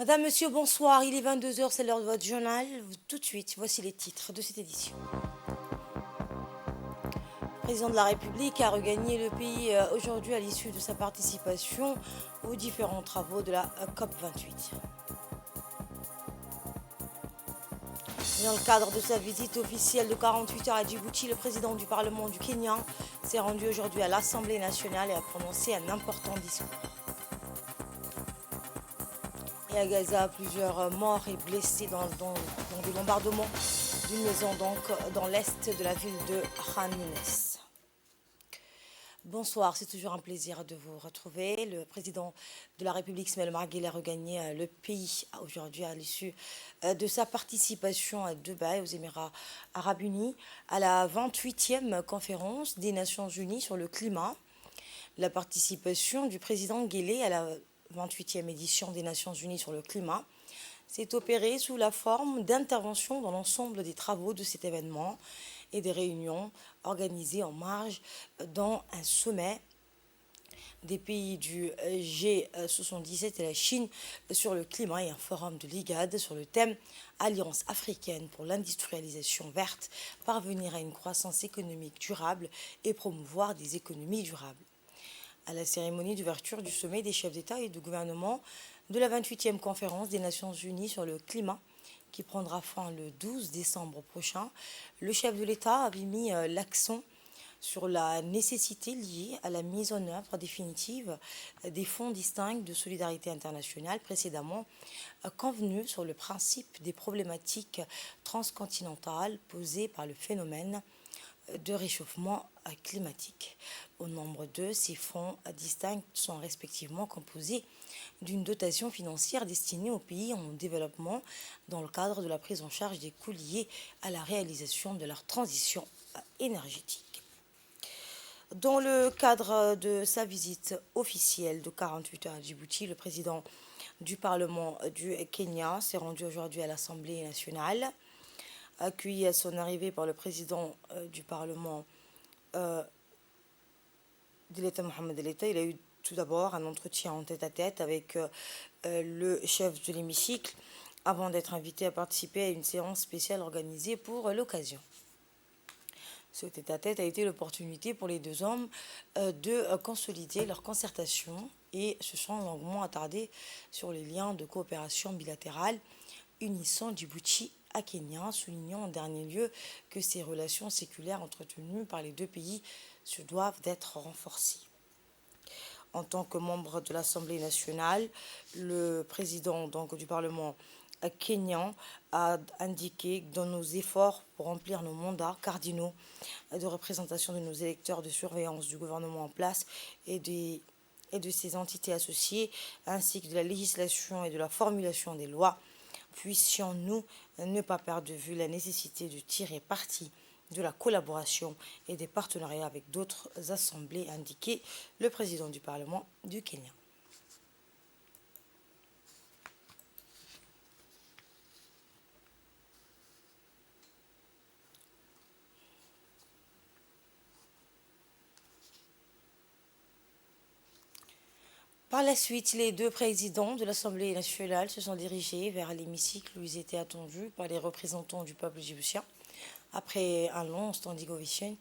Madame, Monsieur, bonsoir. Il est 22 heures, c'est l'heure de votre journal. Tout de suite, voici les titres de cette édition. Le président de la République a regagné le pays aujourd'hui à l'issue de sa participation aux différents travaux de la COP28. Dans le cadre de sa visite officielle de 48 heures à Djibouti, le président du Parlement du Kenya s'est rendu aujourd'hui à l'Assemblée nationale et a prononcé un important discours. Et à Gaza, plusieurs morts et blessés dans des bombardements d'une maison dans l'est de la ville de Khan Younes. Bonsoir, c'est toujours un plaisir de vous retrouver. Le président de la République, Ismaël Omar Guelleh, a regagné le pays aujourd'hui à l'issue de sa participation à Dubaï, aux Émirats arabes unis, à la 28e conférence des Nations unies sur le climat. La participation du président Guelleh à la 28e édition des Nations unies sur le climat s'est opérée sous la forme d'interventions dans l'ensemble des travaux de cet événement et des réunions organisées en marge dans un sommet des pays du G77 et la Chine sur le climat et un forum de l'IGAD sur le thème Alliance africaine pour l'industrialisation verte, parvenir à une croissance économique durable et promouvoir des économies durables. À la cérémonie d'ouverture du sommet des chefs d'État et de gouvernement de la 28e conférence des Nations unies sur le climat, qui prendra fin le 12 décembre prochain, le chef de l'État avait mis l'accent sur la nécessité liée à la mise en œuvre définitive des fonds distincts de solidarité internationale précédemment convenus sur le principe des problématiques transcontinentales posées par le phénomène de réchauffement climatique. Au nombre de ces fonds distincts sont respectivement composés d'une dotation financière destinée aux pays en développement dans le cadre de la prise en charge des coûts liés à la réalisation de leur transition énergétique. Dans le cadre de sa visite officielle de 48 heures à Djibouti, le président du Parlement du Kenya s'est rendu aujourd'hui à l'Assemblée nationale, accueilli à son arrivée par le président du Parlement Dileta Mohamed Deleta. Il a eu tout d'abord un entretien en tête-à-tête avec le chef de l'hémicycle avant d'être invité à participer à une séance spéciale organisée pour l'occasion. Ce tête-à-tête a été l'opportunité pour les deux hommes de consolider leur concertation et se sont longuement attardés sur les liens de coopération bilatérale unissant Djibouti à Kenya, soulignant en dernier lieu que ces relations séculaires entretenues par les deux pays se doivent d'être renforcées. En tant que membre de l'Assemblée nationale, le président du Parlement kenyan a indiqué que dans nos efforts pour remplir nos mandats cardinaux de représentation de nos électeurs, de surveillance du gouvernement en place et de ses entités associées, ainsi que de la législation et de la formulation des lois, puissions-nous ne pas perdre de vue la nécessité de tirer parti de la collaboration et des partenariats avec d'autres assemblées, indiqué le président du Parlement du Kenya. Par la suite, les deux présidents de l'Assemblée nationale se sont dirigés vers l'hémicycle où ils étaient attendus par les représentants du peuple djiboutien. Après un long standing ovation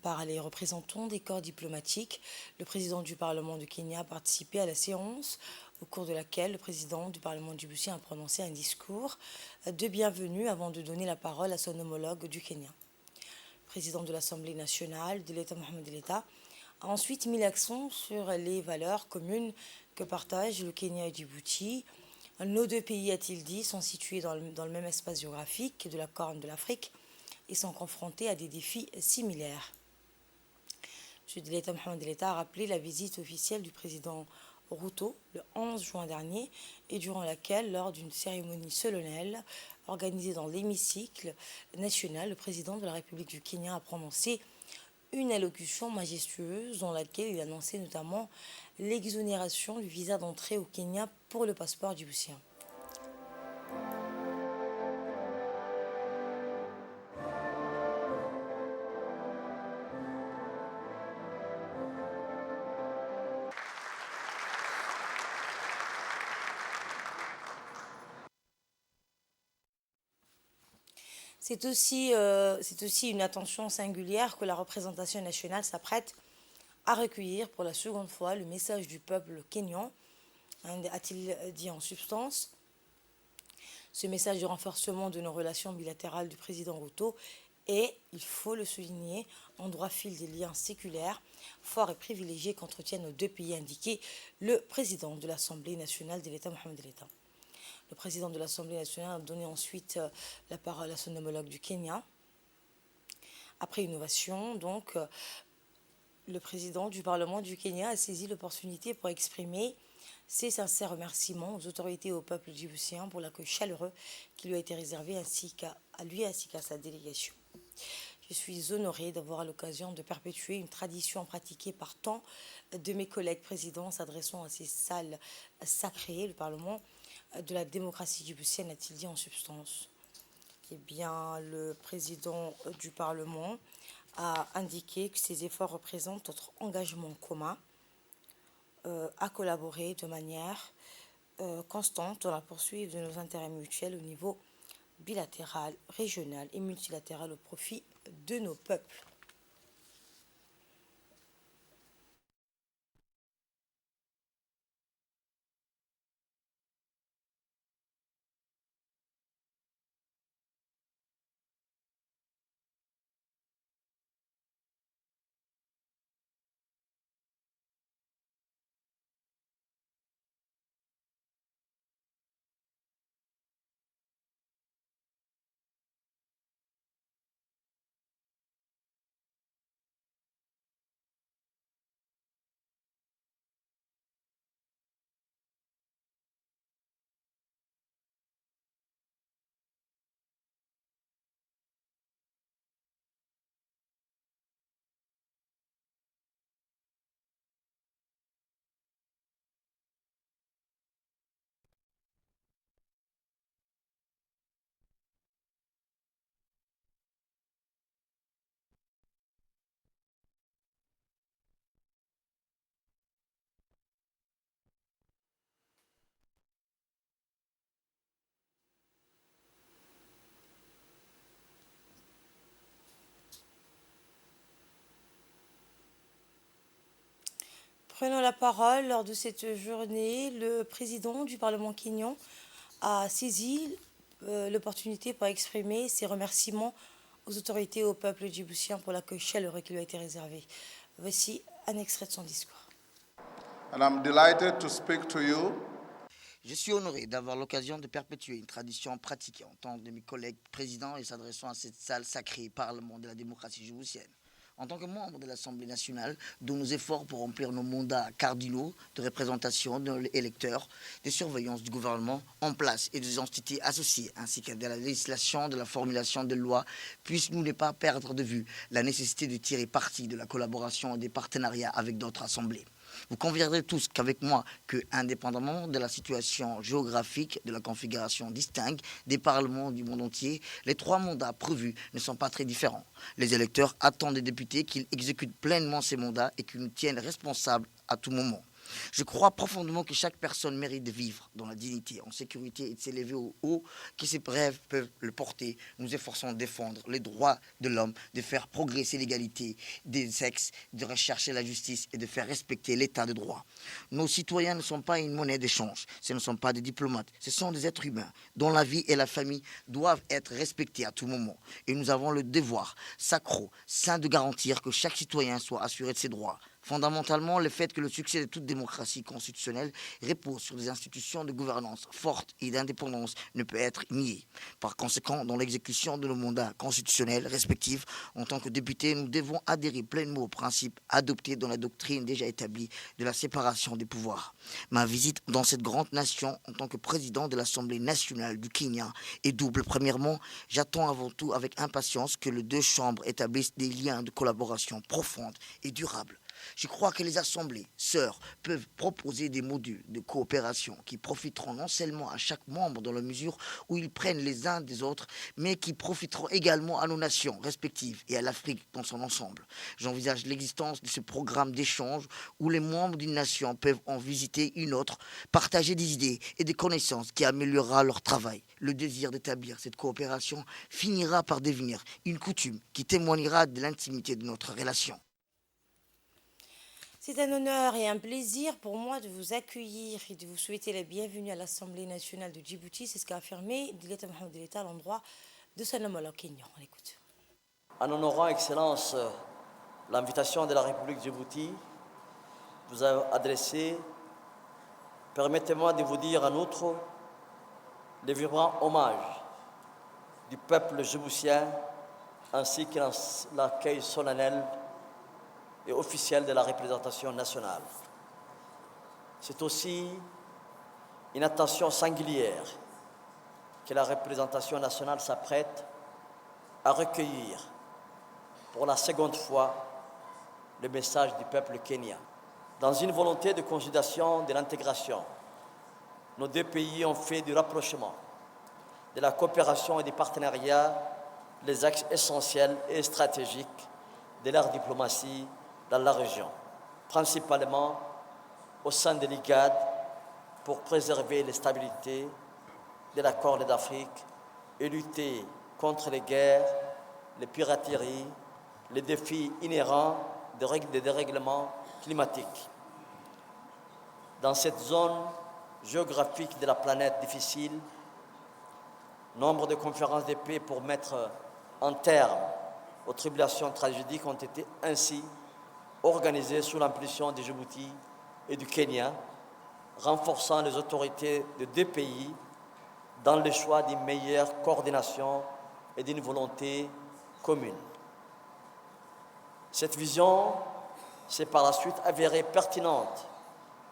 par les représentants des corps diplomatiques, le président du Parlement du Kenya a participé à la séance au cours de laquelle le président du Parlement djiboutien a prononcé un discours de bienvenue avant de donner la parole à son homologue du Kenya. Le président de l'Assemblée nationale, Dileta Mohamed Deleta, a ensuite mis l'accent sur les valeurs communes que partagent le Kenya et Djibouti. Nos deux pays, a-t-il dit, sont situés dans le même espace géographique de la Corne de l'Afrique et sont confrontés à des défis similaires. M. Dileta Mohamed Deleta a rappelé la visite officielle du président Ruto le 11 juin dernier et durant laquelle, lors d'une cérémonie solennelle organisée dans l'hémicycle national, le président de la République du Kenya a prononcé une allocution majestueuse dans laquelle il annonçait notamment l'exonération du visa d'entrée au Kenya pour le passeport djiboutien. C'est aussi une attention singulière que la représentation nationale s'apprête à recueillir pour la seconde fois le message du peuple kényan, a-t-il dit en substance. Ce message de renforcement de nos relations bilatérales du président Ruto est, il faut le souligner, en droit fil des liens séculaires forts et privilégiés qu'entretiennent nos deux pays, indiqué le président de l'Assemblée nationale de l'État, Mohamed El-État. Le président de l'Assemblée nationale a donné ensuite la parole à son homologue du Kenya. Après une ovation, donc, le président du Parlement du Kenya a saisi l'opportunité pour exprimer ses sincères remerciements aux autorités et au peuple djiboutien pour l'accueil chaleureux qui lui a été réservé ainsi qu'à lui ainsi qu'à sa délégation. Je suis honorée d'avoir l'occasion de perpétuer une tradition pratiquée par tant de mes collègues présidents s'adressant à ces salles sacrées, le Parlement de la démocratie djiboutienne, a-t-il dit en substance. Eh bien, le président du Parlement a indiqué que ces efforts représentent notre engagement commun à collaborer de manière constante dans la poursuite de nos intérêts mutuels au niveau bilatéral, régional et multilatéral au profit de nos peuples. Prenant la parole lors de cette journée, le président du Parlement kényan a saisi l'opportunité pour exprimer ses remerciements aux autorités et au peuple djiboutien pour l'accueil chaleureux qui lui a été réservé. Voici un extrait de son discours. And I'm delighted to speak to you Je suis honoré d'avoir l'occasion de perpétuer une tradition pratiquée en tant que mes collègues présidents et s'adressant à cette salle sacrée Parlement de la démocratie djiboutienne. En tant que membre de l'Assemblée nationale, dont nos efforts pour remplir nos mandats cardinaux de représentation de l'électeur, de surveillance du gouvernement en place et des entités associées, ainsi que de la législation, de la formulation de lois, puissent-nous ne pas perdre de vue la nécessité de tirer parti de la collaboration et des partenariats avec d'autres assemblées. Vous conviendrez tous qu'avec moi, que indépendamment de la situation géographique, de la configuration distincte des parlements du monde entier, les trois mandats prévus ne sont pas très différents. Les électeurs attendent des députés qu'ils exécutent pleinement ces mandats et qu'ils nous tiennent responsables à tout moment. Je crois profondément que chaque personne mérite de vivre dans la dignité, en sécurité et de s'élever au haut que ses rêves peuvent le porter. Nous efforçons de défendre les droits de l'homme, de faire progresser l'égalité des sexes, de rechercher la justice et de faire respecter l'état de droit. Nos citoyens ne sont pas une monnaie d'échange, ce ne sont pas des diplomates, ce sont des êtres humains dont la vie et la famille doivent être respectés à tout moment. Et nous avons le devoir sacro-saint de garantir que chaque citoyen soit assuré de ses droits. Fondamentalement, le fait que le succès de toute démocratie constitutionnelle repose sur des institutions de gouvernance fortes et d'indépendance ne peut être nié. Par conséquent, dans l'exécution de nos mandats constitutionnels respectifs, en tant que députés, nous devons adhérer pleinement aux principes adoptés dans la doctrine déjà établie de la séparation des pouvoirs. Ma visite dans cette grande nation en tant que président de l'Assemblée nationale du Kenya est double. Premièrement, j'attends avant tout avec impatience que les deux chambres établissent des liens de collaboration profonds et durables. Je crois que les assemblées sœurs peuvent proposer des modules de coopération qui profiteront non seulement à chaque membre dans la mesure où ils prennent les uns des autres, mais qui profiteront également à nos nations respectives et à l'Afrique dans son ensemble. J'envisage l'existence de ce programme d'échange où les membres d'une nation peuvent en visiter une autre, partager des idées et des connaissances qui améliorera leur travail. Le désir d'établir cette coopération finira par devenir une coutume qui témoignera de l'intimité de notre relation. C'est un honneur et un plaisir pour moi de vous accueillir et de vous souhaiter la bienvenue à l'Assemblée nationale de Djibouti. C'est ce qu'a affirmé Dileta Mohamed Dileta à l'endroit de son homologue kényan. On l'écoute. En honorant, Excellence, l'invitation de la République de Djibouti, vous avez adressé, permettez-moi de vous dire en outre les vibrants hommages du peuple djiboutien ainsi que l'accueil solennel et officiel de la représentation nationale. C'est aussi une attention singulière que la représentation nationale s'apprête à recueillir pour la seconde fois le message du peuple kenyan. Dans une volonté de consolidation de l'intégration, nos deux pays ont fait du rapprochement, de la coopération et du partenariat les axes essentiels et stratégiques de leur diplomatie dans la région, principalement au sein de l'IGAD pour préserver la stabilité de la Corne d'Afrique et lutter contre les guerres, les pirateries, les défis inhérents des dérèglements climatiques. Dans cette zone géographique de la planète difficile, nombre de conférences de paix pour mettre un terme aux tribulations tragiques ont été ainsi organisées sous l'impulsion de Djibouti et du Kenya, renforçant les autorités de deux pays dans le choix d'une meilleure coordination et d'une volonté commune. Cette vision s'est par la suite avérée pertinente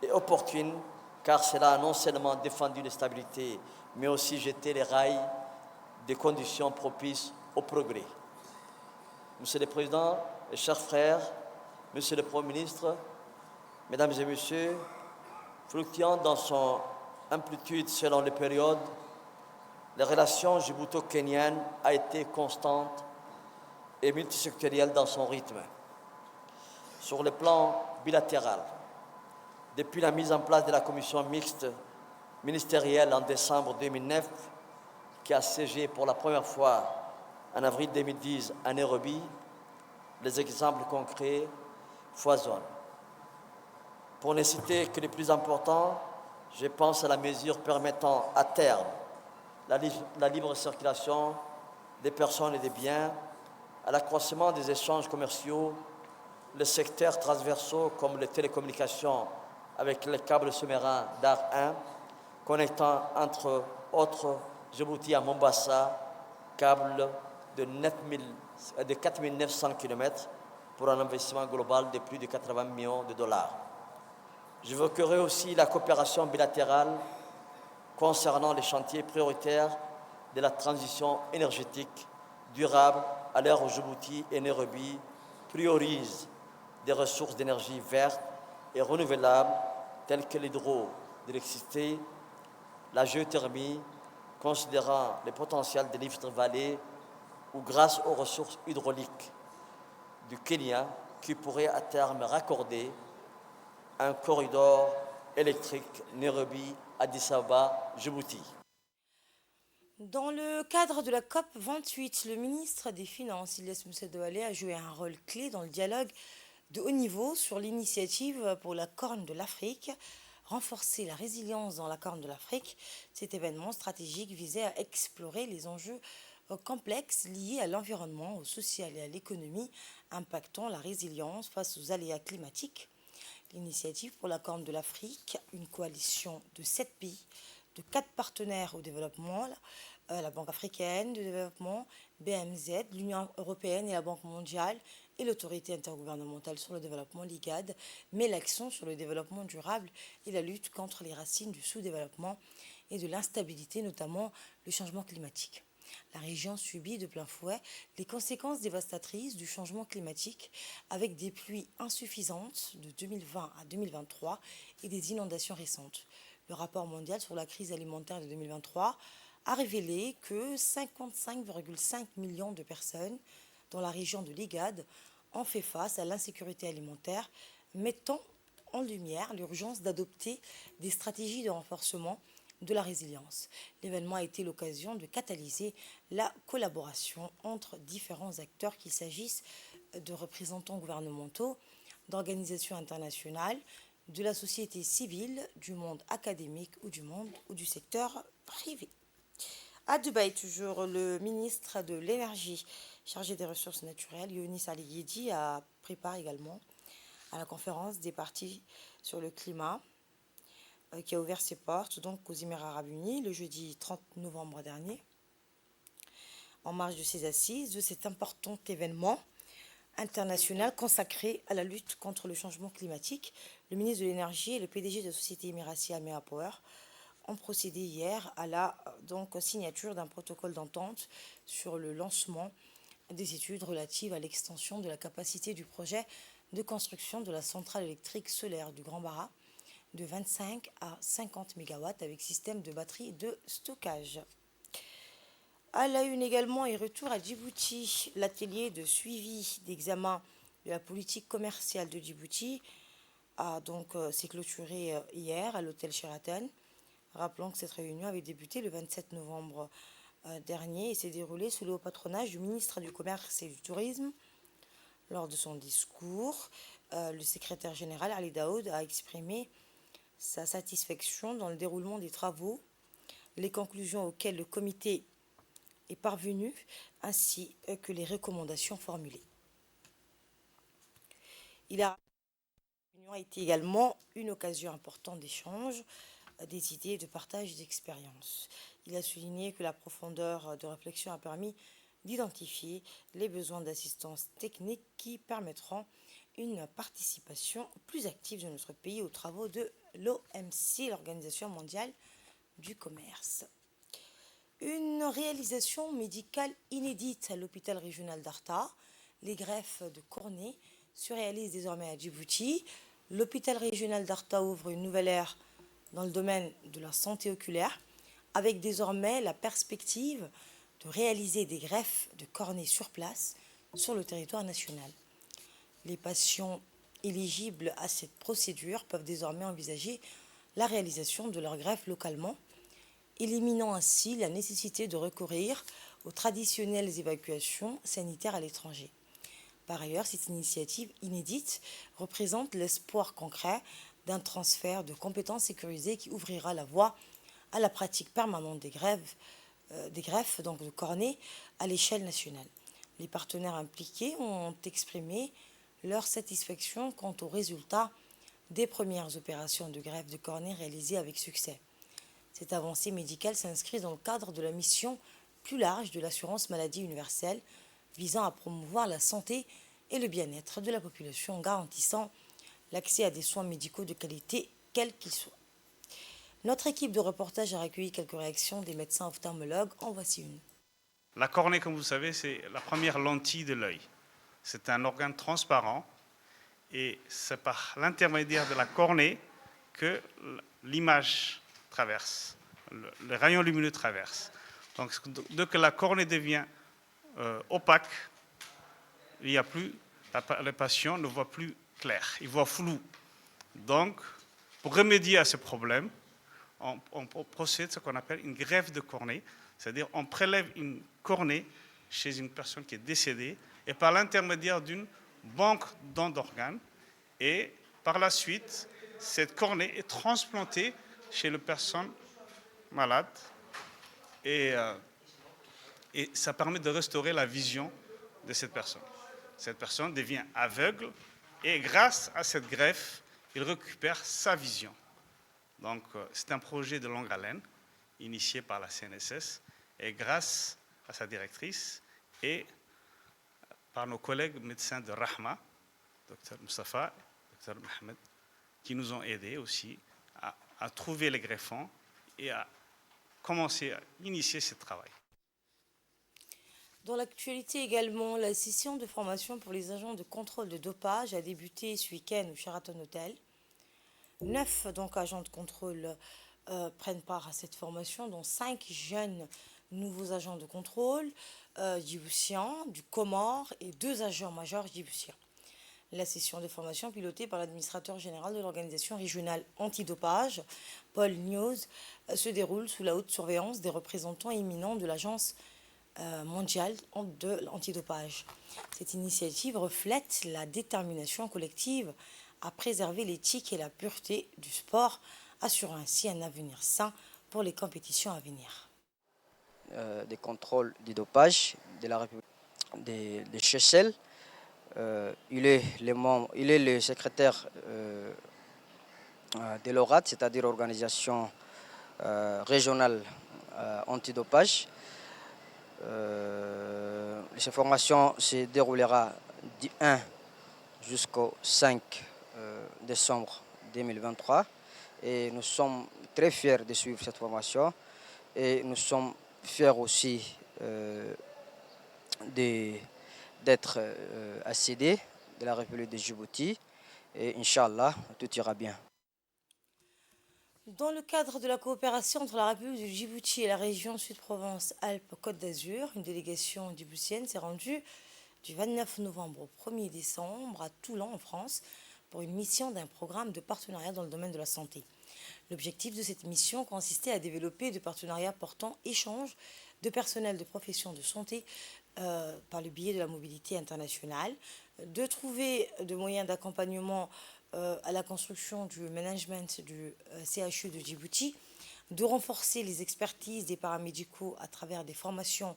et opportune car cela a non seulement défendu la stabilité, mais aussi jeté les rails des conditions propices au progrès. Monsieur le Président et chers frères, Monsieur le Premier ministre, Mesdames et Messieurs, fluctuant dans son amplitude selon les périodes, les relations djibouto-kenyanes a été constante et multisectorielle dans son rythme. Sur le plan bilatéral, depuis la mise en place de la commission mixte ministérielle en décembre 2009, qui a siégé pour la première fois en avril 2010 à Nairobi, les exemples concrets foisonnent. Pour ne citer que les plus importants, je pense à la mesure permettant à terme la libre circulation des personnes et des biens, à l'accroissement des échanges commerciaux, les secteurs transversaux comme les télécommunications avec les câbles sous-marins DAR 1, connectant entre autres Djibouti à Mombasa, câble de 4 900 km pour un investissement global de plus de 80 millions de dollars. J'évoquerai aussi la coopération bilatérale concernant les chantiers prioritaires de la transition énergétique durable à l'heure où Djibouti et Nairobi priorisent des ressources d'énergie vertes et renouvelables telles que l'hydroélectricité, la géothermie, considérant le potentiel de Rift Valley ou grâce aux ressources hydrauliques du Kenya qui pourrait à terme raccorder un corridor électrique Nairobi-Addis Ababa-Djibouti. Dans le cadre de la COP 28, le ministre des Finances, Ilyes Moussa Douale, a joué un rôle clé dans le dialogue de haut niveau sur l'initiative pour la Corne de l'Afrique. Renforcer la résilience dans la Corne de l'Afrique, cet événement stratégique visait à explorer les enjeux complexes liés à l'environnement, au social et à l'économie, impactant la résilience face aux aléas climatiques. L'initiative pour la Corne de l'Afrique, une coalition de 7 pays, de 4 partenaires au développement, la Banque africaine de développement, BMZ, l'Union européenne et la Banque mondiale et l'autorité intergouvernementale sur le développement, l'IGAD, met l'accent sur le développement durable et la lutte contre les racines du sous-développement et de l'instabilité, notamment le changement climatique. La région subit de plein fouet les conséquences dévastatrices du changement climatique avec des pluies insuffisantes de 2020 à 2023 et des inondations récentes. Le rapport mondial sur la crise alimentaire de 2023 a révélé que 55,5 millions de personnes dans la région de l'Igad ont fait face à l'insécurité alimentaire, mettant en lumière l'urgence d'adopter des stratégies de renforcement de la résilience. L'événement a été l'occasion de catalyser la collaboration entre différents acteurs, qu'il s'agisse de représentants gouvernementaux, d'organisations internationales, de la société civile, du monde académique ou du secteur privé. À Dubaï, toujours, le ministre de l'Énergie chargé des ressources naturelles, Younis Ali Yedi, a pris part également à la conférence des partis sur le climat qui a ouvert ses portes donc aux Émirats arabes unis le jeudi 30 novembre dernier, en marge de ses assises, de cet important événement international consacré à la lutte contre le changement climatique. Le ministre de l'Énergie et le PDG de la société émiratie Amea Power ont procédé hier à la signature d'un protocole d'entente sur le lancement des études relatives à l'extension de la capacité du projet de construction de la centrale électrique solaire du Grand Bara de 25 à 50 MW avec système de batterie de stockage. À la une également et retour à Djibouti, l'atelier de suivi d'examen de la politique commerciale de Djibouti s'est clôturé hier à l'hôtel Sheraton. Rappelons que cette réunion avait débuté le 27 novembre dernier et s'est déroulée sous le haut patronage du ministre du Commerce et du Tourisme. Lors de son discours, le secrétaire général Ali Daoud a exprimé sa satisfaction dans le déroulement des travaux, les conclusions auxquelles le comité est parvenu, ainsi que les recommandations formulées. La réunion a été également une occasion importante d'échange des idées et de partage d'expériences. Il a souligné que la profondeur de réflexion a permis d'identifier les besoins d'assistance technique qui permettront une participation plus active de notre pays aux travaux de l'OMC, l'Organisation mondiale du commerce. Une réalisation médicale inédite à l'hôpital régional d'Arta. Les greffes de cornée se réalisent désormais à Djibouti. L'hôpital régional d'Arta ouvre une nouvelle ère dans le domaine de la santé oculaire, avec désormais la perspective de réaliser des greffes de cornée sur place sur le territoire national. Les patients éligibles à cette procédure peuvent désormais envisager la réalisation de leur greffe localement, éliminant ainsi la nécessité de recourir aux traditionnelles évacuations sanitaires à l'étranger. Par ailleurs, cette initiative inédite représente l'espoir concret d'un transfert de compétences sécurisées qui ouvrira la voie à la pratique permanente des greffes de cornée à l'échelle nationale. Les partenaires impliqués ont exprimé leur satisfaction quant aux résultats des premières opérations de greffe de cornée réalisées avec succès. Cette avancée médicale s'inscrit dans le cadre de la mission plus large de l'assurance maladie universelle visant à promouvoir la santé et le bien-être de la population en garantissant l'accès à des soins médicaux de qualité, quels qu'ils soient. Notre équipe de reportage a recueilli quelques réactions des médecins ophtalmologues. En voici une. La cornée, comme vous savez, c'est la première lentille de l'œil. C'est un organe transparent et c'est par l'intermédiaire de la cornée que l'image traverse, le rayon lumineux traverse. Donc, dès que la cornée devient opaque, il y a plus, le patient ne voit plus clair, il voit flou. Donc, pour remédier à ce problème, on procède à ce qu'on appelle une greffe de cornée, c'est-à-dire on prélève une cornée chez une personne qui est décédée et par l'intermédiaire d'une banque d'organes, et par la suite, cette cornée est transplantée chez la personne malade et ça permet de restaurer la vision de cette personne. Cette personne devient aveugle et grâce à cette greffe, il récupère sa vision. Donc c'est un projet de longue haleine initié par la CNSS et grâce à sa directrice et par nos collègues médecins de Rahma, Dr Mustafa, Dr Mohamed, qui nous ont aidés aussi à trouver les greffons et à commencer à initier ce travail. Dans l'actualité également, la session de formation pour les agents de contrôle de dopage a débuté ce week-end au Sheraton Hotel. 9 donc agents de contrôle prennent part à cette formation, dont 5 jeunes nouveaux agents de contrôle djiboutiens, du Comore et 2 agents-majors djiboutiens. La session de formation pilotée par l'administrateur général de l'organisation régionale antidopage, Paul News, se déroule sous la haute surveillance des représentants éminents de l'agence mondiale de l'antidopage. Cette initiative reflète la détermination collective à préserver l'éthique et la pureté du sport, assurant ainsi un avenir sain pour les compétitions à venir. Des contrôles du dopage de la République de Seychelles. Il est le secrétaire de l'ORAT, c'est-à-dire Organisation régionale antidopage. Cette formation se déroulera du 1 jusqu'au 5 décembre 2023 et nous sommes très fiers de suivre cette formation et nous sommes fiers aussi d'être ACD de la République de Djibouti et Inch'Allah, tout ira bien. Dans le cadre de la coopération entre la République de Djibouti et la région Sud-Provence-Alpes-Côte d'Azur, une délégation djiboutienne s'est rendue du 29 novembre au 1er décembre à Toulon, en France, pour une mission d'un programme de partenariat dans le domaine de la santé. L'objectif de cette mission consistait à développer des partenariats portant échange de personnel de profession de santé par le biais de la mobilité internationale, de trouver de moyens d'accompagnement à la construction du management du CHU de Djibouti, de renforcer les expertises des paramédicaux à travers des formations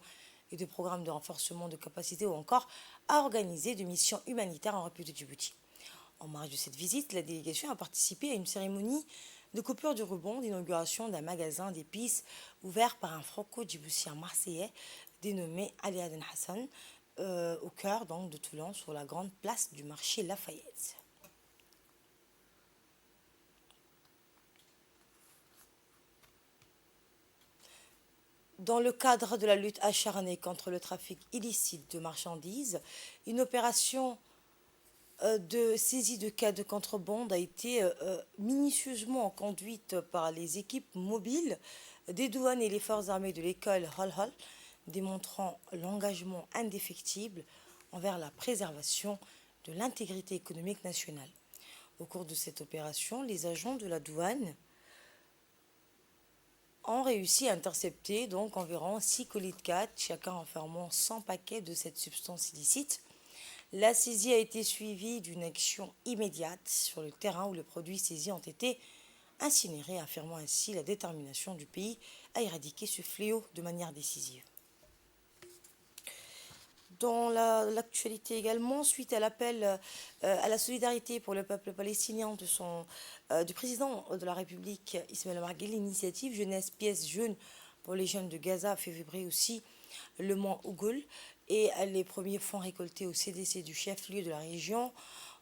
et des programmes de renforcement de capacité ou encore à organiser des missions humanitaires en République de Djibouti. En marge de cette visite, la délégation a participé à une cérémonie de coupure du ruban d'inauguration d'un magasin d'épices ouvert par un franco-djiboutien marseillais dénommé Ali Aden Hassan au cœur donc, de Toulon sur la grande place du marché Lafayette. Dans le cadre de la lutte acharnée contre le trafic illicite de marchandises, une opération de saisie de cas de contrebande a été minutieusement conduite par les équipes mobiles des douanes et les forces armées de l'école Hol-Hol, démontrant l'engagement indéfectible envers la préservation de l'intégrité économique nationale. Au cours de cette opération, les agents de la douane ont réussi à intercepter donc environ 6 colis de khat, chacun enfermant 100 paquets de cette substance illicite. La saisie a été suivie d'une action immédiate sur le terrain où les produits saisis ont été incinérés, affirmant ainsi la détermination du pays à éradiquer ce fléau de manière décisive. Dans l'actualité également, suite à l'appel à la solidarité pour le peuple palestinien du président de la République, Ismaël Marguerite, l'initiative Jeunesse Pièce Jeune pour les jeunes de Gaza a fait vibrer aussi le mont Ougoul et les premiers fonds récoltés au CDC du chef-lieu de la région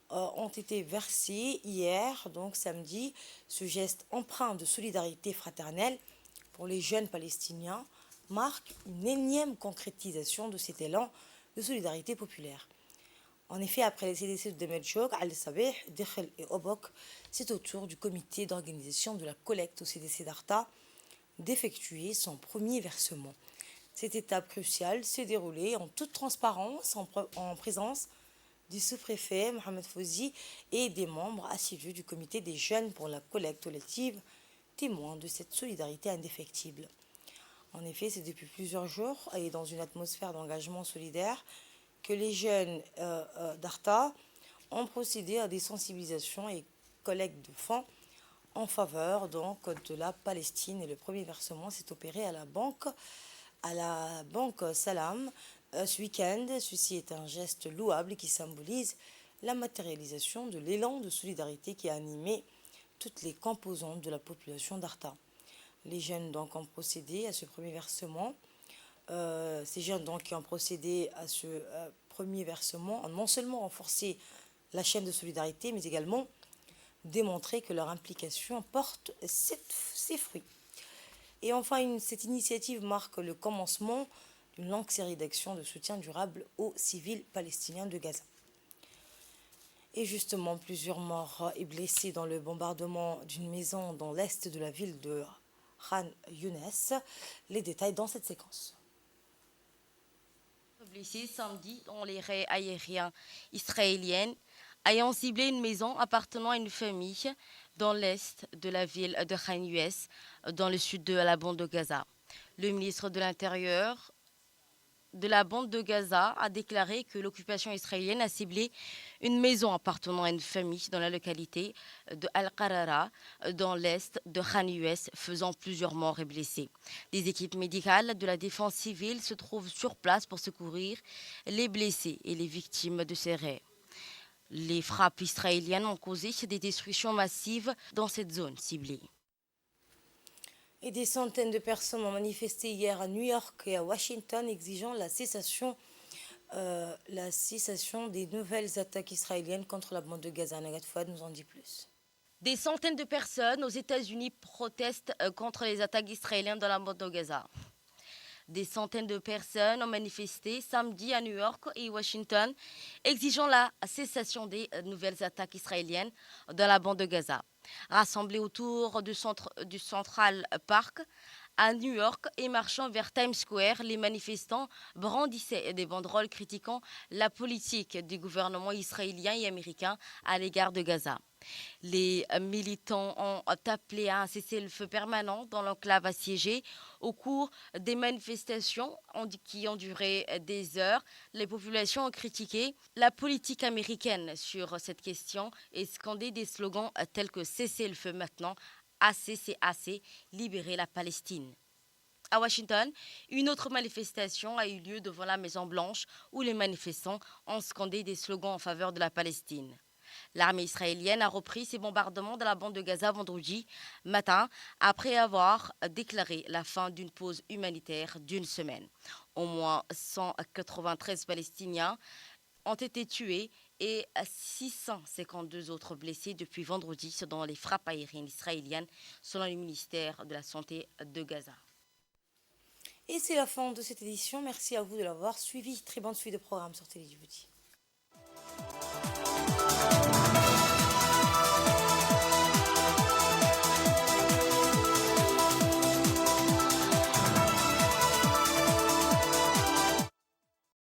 ont été versés hier, donc samedi. Ce geste empreint de solidarité fraternelle pour les jeunes palestiniens marque une énième concrétisation de cet élan de solidarité populaire. En effet, après les CDC de Demelchok, Al-Sabeh, Dekhel et Obok, c'est au tour du comité d'organisation de la collecte au CDC d'Arta d'effectuer son premier versement. Cette étape cruciale s'est déroulée en toute transparence, en présence du sous-préfet Mohamed Fouzi et des membres assidus du comité des jeunes pour la collecte collective, témoins de cette solidarité indéfectible. En effet, c'est depuis plusieurs jours et dans une atmosphère d'engagement solidaire que les jeunes d'Arta ont procédé à des sensibilisations et collectes de fonds en faveur donc, de la Palestine. Et le premier versement s'est opéré à la banque Salam ce week-end. Ceci est un geste louable qui symbolise la matérialisation de l'élan de solidarité qui a animé toutes les composantes de la population d'Arta. Les jeunes donc ont procédé à ce premier versement. Ces jeunes donc qui ont procédé à ce premier versement ont non seulement renforcé la chaîne de solidarité, mais également démontré que leur implication porte ses fruits. Et enfin, cette initiative marque le commencement d'une longue série d'actions de soutien durable aux civils palestiniens de Gaza. Et justement, plusieurs morts et blessés dans le bombardement d'une maison dans l'est de la ville de Khan Younes. Les détails dans cette séquence. Blessés samedi dans les raids aériens israéliens ayant ciblé une maison appartenant à une famille dans l'est de la ville de Khan Younes, dans le sud de la bande de Gaza. Le ministre de l'Intérieur de la bande de Gaza a déclaré que l'occupation israélienne a ciblé une maison appartenant à une famille dans la localité de Al-Qarara, dans l'est de Khan Younes, faisant plusieurs morts et blessés. Des équipes médicales de la défense civile se trouvent sur place pour secourir les blessés et les victimes de ces raids. Les frappes israéliennes ont causé des destructions massives dans cette zone ciblée. Et des centaines de personnes ont manifesté hier à New York et à Washington exigeant la cessation des nouvelles attaques israéliennes contre la bande de Gaza. Nagat Fouad nous en dit plus. Des centaines de personnes aux États-Unis protestent contre les attaques israéliennes dans la bande de Gaza. Des centaines de personnes ont manifesté samedi à New York et Washington, exigeant la cessation des nouvelles attaques israéliennes dans la bande de Gaza. Rassemblés autour du Central Park à New York et marchant vers Times Square, les manifestants brandissaient des banderoles critiquant la politique du gouvernement israélien et américain à l'égard de Gaza. Les militants ont appelé à un cessez-le-feu permanent dans l'enclave assiégée. Au cours des manifestations qui ont duré des heures, les populations ont critiqué la politique américaine sur cette question et scandé des slogans tels que « Cessez-le-feu maintenant »,« Assez, c'est assez »,« Libérez la Palestine ». À Washington, une autre manifestation a eu lieu devant la Maison-Blanche où les manifestants ont scandé des slogans en faveur de la Palestine. L'armée israélienne a repris ses bombardements dans la bande de Gaza vendredi matin après avoir déclaré la fin d'une pause humanitaire d'une semaine. Au moins 193 Palestiniens ont été tués et 652 autres blessés depuis vendredi dans les frappes aériennes israéliennes, selon le ministère de la Santé de Gaza. Et c'est la fin de cette édition. Merci à vous de l'avoir suivi. Très bonne suite de programme sur Télé Djibouti.